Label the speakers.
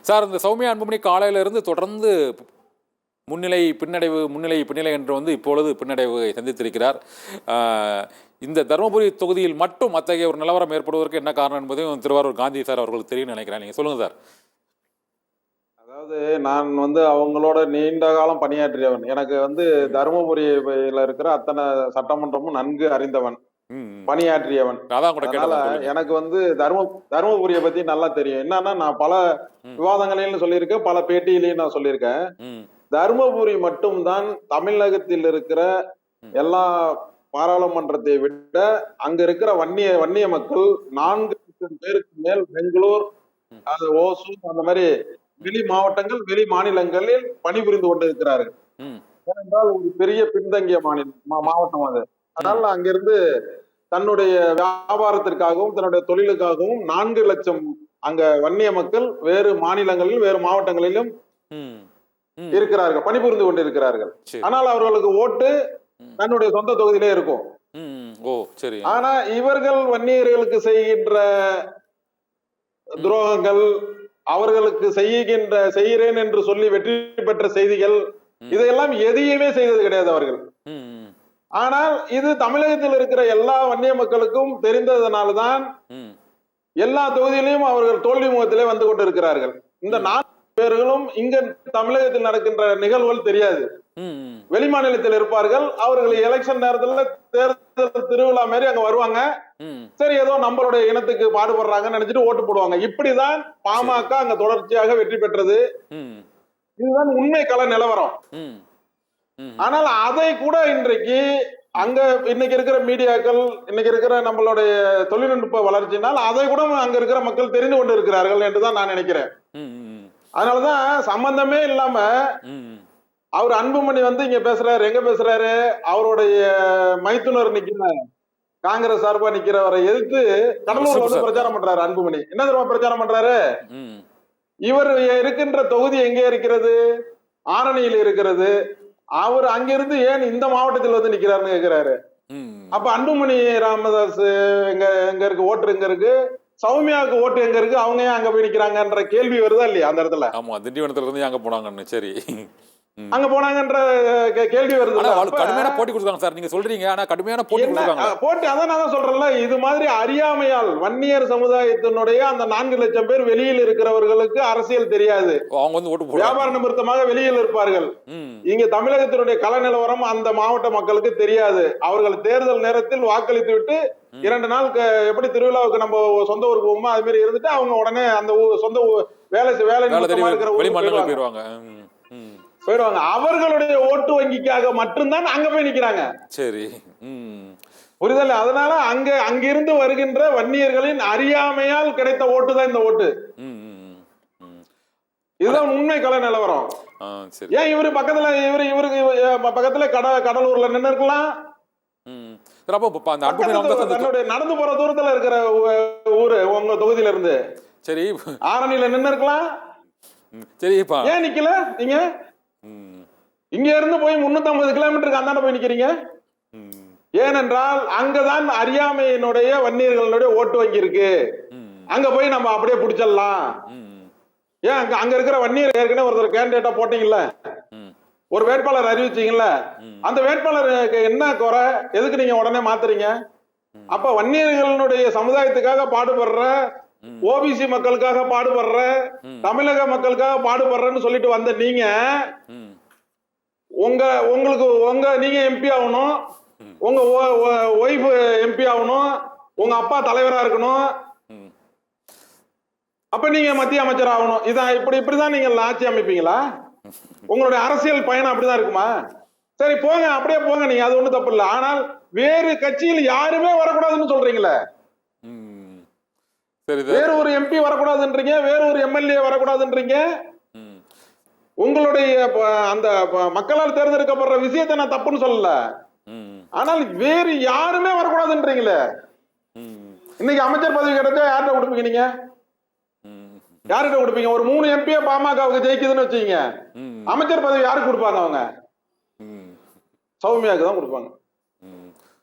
Speaker 1: Sir, இந்த சௌமியா அன்புமணி காலையிலிருந்து தொடர்ந்து முன்னிலை பின்னடைவு முன்னிலை பின்னிலை என்று இப்பொழுது பின்னடைவு சந்தித்திருக்கிறார். இந்த தருமபுரி தொகுதியில் மட்டும் அத்தகைய ஒரு நிலவரம் ஏற்படுவதற்கு என்ன காரணம் என்பதையும் திருவாரூர் காந்தி சார் அவர்களுக்கு தெரியும் நினைக்கிறேன். நீங்க சொல்லுங்க சார்.
Speaker 2: அதாவது நான் அவங்களோட நீண்ட காலம் பணியாற்றியவன். எனக்கு தருமபுரியில இருக்கிற அத்தனை சட்டமன்றமும் நன்கு அறிந்தவன், பணியாற்றியவன். அதனால எனக்கு தருமபுரியை பத்தி நல்லா தெரியும். என்னன்னா, நான் பல விவாதங்களையும் சொல்லியிருக்கேன், பல பேட்டியிலையும் நான் சொல்லியிருக்கேன். தருமபுரி மட்டும்தான் தமிழகத்தில் இருக்கிற எல்லா பாராளுமன்றத்தை விட அங்க இருக்கிற வன்னிய மக்கள் 4 லட்சம் பேருக்கு மேல் பெங்களூர், ஓசூர், அந்த மாதிரி வெளி மாவட்டங்கள், வெளி மாநிலங்களில் பணிபுரிந்து கொண்டிருக்கிறார்கள். ஏனென்றால் ஒரு பெரிய பின்தங்கிய மாவட்டம் அது. அதனால அங்கிருந்து தன்னுடைய வியாபாரத்திற்காகவும் தன்னுடைய தொழிலுக்காகவும் 4 லட்சம் அங்க வன்னிய மக்கள் வேறு மாநிலங்களிலும் வேறு மாவட்டங்களிலும் இருக்கிறார்கள், பணிபுரிந்து கொண்டிருக்கிறார்கள். ஆனால் அவர்களுக்கு ஓட்டு தன்னுடைய சொந்த தொகுதியிலே இருக்கும். ஆனா இவர்கள் வன்னியர்களுக்கு செய்கின்ற துரோகங்கள், அவர்களுக்கு செய்கிறேன் என்று சொல்லி வெற்றி பெற்ற செய்திகள், இதையெல்லாம் எதையுமே செய்தது கிடையாது அவர்கள். ஆனால் இது தமிழகத்தில் இருக்கிற எல்லா வன்னிய மக்களுக்கும் தெரிந்ததனால்தான் எல்லா தொகுதியிலையும் அவர்கள் தோல்வி முகத்திலே வந்து கொண்டிருக்கிறார்கள். இந்த 4 பேர்களும் இங்க தமிழகத்தில் நடக்கின்ற நிகழ்வுகள் தெரியாது, வெளிமாநிலத்தில் இருப்பார்கள். அவர்கள் எலெக்ஷன் நேரத்துல தேர்தல் திருவிழா மாதிரி அங்க வருவாங்க. சரி, ஏதோ நம்மளுடைய இனத்துக்கு பாடுபடுறாங்கன்னு நினைச்சிட்டு ஓட்டு போடுவாங்க. இப்படிதான் பாமக அங்க தொடர்ச்சியாக வெற்றி பெற்றது. இதுதான் உண்மை கள நிலவரம். ஆனால் அதை கூட இன்றைக்கு இன்னைக்கு இருக்கிற மீடியாக்கள், இன்னைக்கு இருக்கிற நம்மளுடைய தொழில்நுட்ப வளர்ச்சினால் அதை கூட அங்க இருக்கிற மக்கள் தெரிந்து கொண்டு இருக்கிறார்கள் என்றுதான் நான் நினைக்கிறேன். அதனாலதான் சம்பந்தமே இல்லாம அவர் அன்புமணி இங்க பேசுறாரு, எங்க பேசுறாரு, அவருடைய மைத்துனர் நிக்கிற காங்கிரஸ் சார்பா நிக்கிறவரை எதிர்த்து கடலூர்ல பிரச்சாரம் பண்றாரு அன்புமணி. என்ன தெரியுமா பிரச்சாரம் பண்றாரு? இவர் இருக்கின்ற தொகுதி எங்கே இருக்கிறது? ஆரணியில் இருக்கிறது. அவர் அங்கிருந்து ஏன் இந்த மாவட்டத்தில் நிக்கிறாருன்னு கேட்கிறாரு. அப்ப அன்புமணி ராமதாஸ் எங்க இருக்கு, ஓட்டு எங்க இருக்கு, சௌமியாவுக்கு ஓட்டு எங்க இருக்கு, அவங்க ஏன் அங்க போய் நிக்கிறாங்கன்ற கேள்வி வருதா இல்லையா அந்த இடத்துல?
Speaker 1: ஆமா, திண்டிவனத்துல இருந்து அங்க போனாங்கன்னு. சரி,
Speaker 2: அங்க போனாங்கன்ற கேள்வி வருது.
Speaker 1: கடுமையான போட்டி கொடுத்தாங்க சார், நீங்க சொல்றீங்க. ஆனா கடுமையான போட்டி கொடுத்தாங்க.
Speaker 2: போட்டி அதான் நான் சொல்றேன்ல, இது மாதிரி அறியாமையால் வன்னியர் சமுதாயத்தினுடைய அந்த 4 லட்சம் பேர் வெளியில் இருக்கிறவர்களுக்கு அரசியல் தெரியாது.
Speaker 1: அவங்க ஓட்டு
Speaker 2: வியாபார நிமித்தமாக வெளியில் இருப்பார்கள். இங்க தமிழகத்தினுடைய கள நிலவரம் அந்த மாவட்ட மக்களுக்கு தெரியாது. அவர்கள் தேர்தல் நேரத்தில் வாக்களித்து விட்டு 2 நாள் எப்படி திருவிழாவுக்கு நம்ம சொந்த ஊருக்கு போவோமோ அது மாதிரி இருந்துட்டு அவங்க உடனே அந்த சொந்த வேலை இருக்கிற
Speaker 1: போயிடுவாங்க.
Speaker 2: அவர்களுடைய ஓட்டு வங்கிக்காக மட்டும்தான் அங்க போய் நிக்கிறாங்க.
Speaker 1: சரி,
Speaker 2: புரிதல்? அதனால அங்கிருந்து வருகின்ற வன்னியர்களின் அறியாமையால் கிடைத்த ஓட்டு தான் இந்த ஓட்டு. இதுதான் உண்மை கள நிலவரம். ஏன் இவரு பக்கத்துல கடலூர்ல நின்று இருக்கலாம், நடந்து போற தூரத்துல இருக்கிற ஊரு உங்க தொகுதியில இருந்து.
Speaker 1: சரி,
Speaker 2: ஆரணியில நின்று இருக்கலாம்.
Speaker 1: சரிப்பா,
Speaker 2: ஏன் நிக்கல நீங்க? இங்க இருந்து போய் 350 கிலோமீட்டருக்கு அந்தாண்ட போய் நிக்கிறீங்க. ஏனென்றால் அங்கதான் அறியாமையினுடைய வன்னியர்களுடைய ஓட்டு வங்கி இருக்கு. அங்க போய் நம்ம அப்படியே பிடிச்சிடலாம். ஏன் அங்க இருக்கிற வன்னியர் ஏற்கனவே ஒருத்தர் கேண்டிடேட்டா போட்டீங்கல்ல, ஒரு வேட்பாளர் அறிவிச்சீங்கல்ல, அந்த வேட்பாளருக்கு என்ன குறை, எதுக்கு நீங்க உடனே மாத்துறீங்க? அப்ப வன்னியர்களுடைய சமுதாயத்துக்காக பாடுபடுற, ஓபிசி மக்களுக்காக பாடுபடுற, தமிழக மக்களுக்காக பாடுபடுறன்னு சொல்லிட்டு வந்த நீங்க நீங்க எம்பி ஆகணும், உங்க ஒய்ஃப் எம்பி ஆகணும், உங்க அப்பா தலைவரா இருக்கணும், அப்ப நீங்க மத்திய அமைச்சர் ஆகணும். இதான் இப்படிதான் நீங்க ஆட்சி அமைப்பீங்களா? உங்களுடைய அரசியல் பயணம் அப்படிதான் இருக்குமா? சரி போங்க, அப்படியே போங்க, நீங்க அது ஒண்ணும் தப்பு இல்லை. ஆனால் வேறு கட்சியில் யாருமே வரக்கூடாதுன்னு சொல்றீங்களே, வேற ஒரு எம்பி வரக்கூடாதுன்றீங்க, வேற ஒரு எம்எல்ஏ வரக்கூடாதுன்றீங்க. உங்களுடைய அந்த மக்களால் தேர்ந்தெடுக்கப்படுற விஷயத்தை நான் தப்புன்னு சொல்லல, ஆனால் வேறு யாருமே வரக்கூடாதுன்றீங்களே. இன்னைக்கு அமைச்சர் பதவி கிடைச்சா யார்கிட்ட கொடுப்பீங்க? நீங்க யார்கிட்ட கொடுப்பீங்க? ஒரு 3 எம்பியை பாமகவுக்கு ஜெயிக்குதுன்னு வச்சுக்கீங்க, அமைச்சர் பதவி யாருக்கு கொடுப்பாங்க? அவங்க சௌமியாவுக்கு தான் கொடுப்பாங்க.